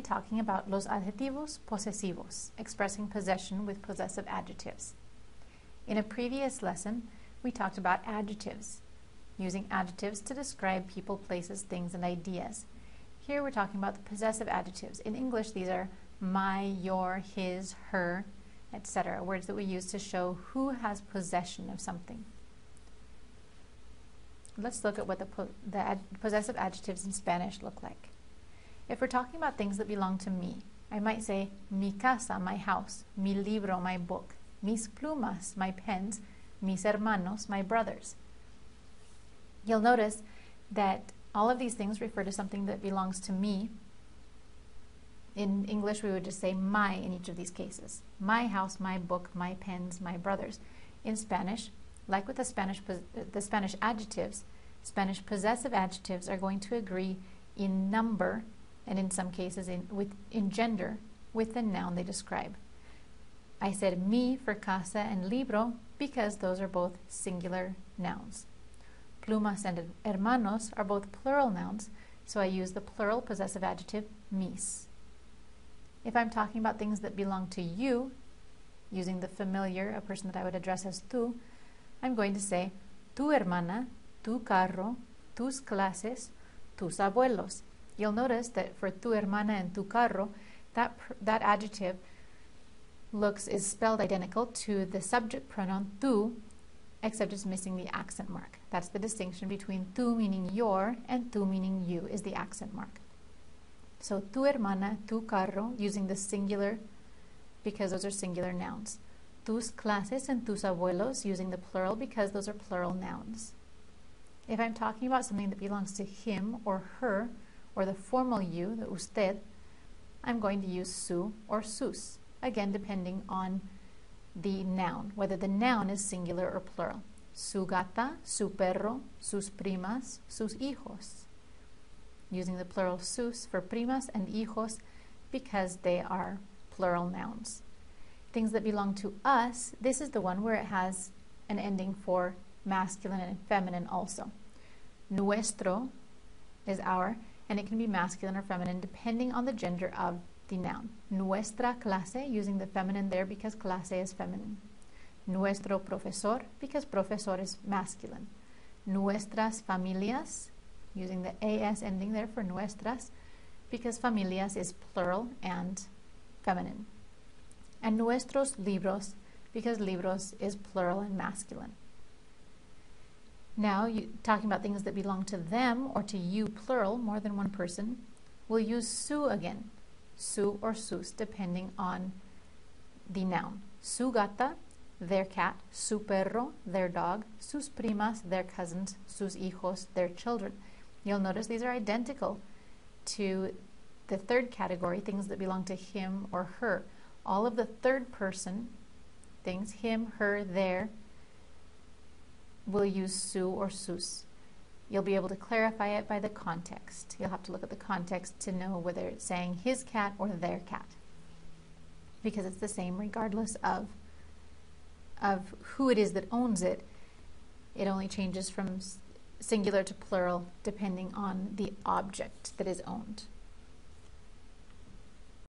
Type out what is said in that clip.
be talking about los adjetivos posesivos, expressing possession with possessive adjectives. In a previous lesson, we talked about adjectives, using adjectives to describe people, places, things, and ideas. Here we're talking about the possessive adjectives. In English, these are my, your, his, her, etc., words that we use to show who has possession of something. Let's look at what the possessive adjectives in Spanish look like. If we're talking about things that belong to me, I might say mi casa, my house, mi libro, my book, mis plumas, my pens, mis hermanos, my brothers. You'll notice that all of these things refer to something that belongs to me. In English, we would just say my in each of these cases. My house, my book, my pens, my brothers. In Spanish, like with the Spanish adjectives, Spanish possessive adjectives are going to agree in number and in some cases in gender with the noun they describe. I said mi for casa and libro because those are both singular nouns. Plumas and hermanos are both plural nouns, so I use the plural possessive adjective mis. If I'm talking about things that belong to you, using the familiar, a person that I would address as tú, I'm going to say tu hermana, tu carro, tus clases, tus abuelos. You'll notice that for tu hermana and tu carro, that adjective is spelled identical to the subject pronoun tu, except it's missing the accent mark. That's the distinction between tu meaning your and tu meaning you is the accent mark. So tu hermana, tu carro, using the singular because those are singular nouns. Tus clases and tus abuelos, using the plural because those are plural nouns. If I'm talking about something that belongs to him or her, or the formal you, the usted, I'm going to use su or sus, again depending on the noun, whether the noun is singular or plural. Su gata, su perro, sus primas, sus hijos. Using the plural sus for primas and hijos because they are plural nouns. Things that belong to us, this is the one where it has an ending for masculine and feminine also. Nuestro is our, and it can be masculine or feminine depending on the gender of the noun. Nuestra clase, using the feminine there because clase is feminine. Nuestro profesor, because profesor is masculine. Nuestras familias, using the as ending there for nuestras, because familias is plural and feminine. And nuestros libros, because libros is plural and masculine. Now, talking about things that belong to them or to you, plural, more than one person, we'll use su again. Su or sus, depending on the noun. Su gata, their cat. Su perro, their dog. Sus primas, their cousins. Sus hijos, their children. You'll notice these are identical to the third category, things that belong to him or her. All of the third person things, him, her, their, will use su or sus. You'll be able to clarify it by the context. You'll have to look at the context to know whether it's saying his cat or their cat, because it's the same regardless of who it is that owns it. It only changes from singular to plural depending on the object that is owned.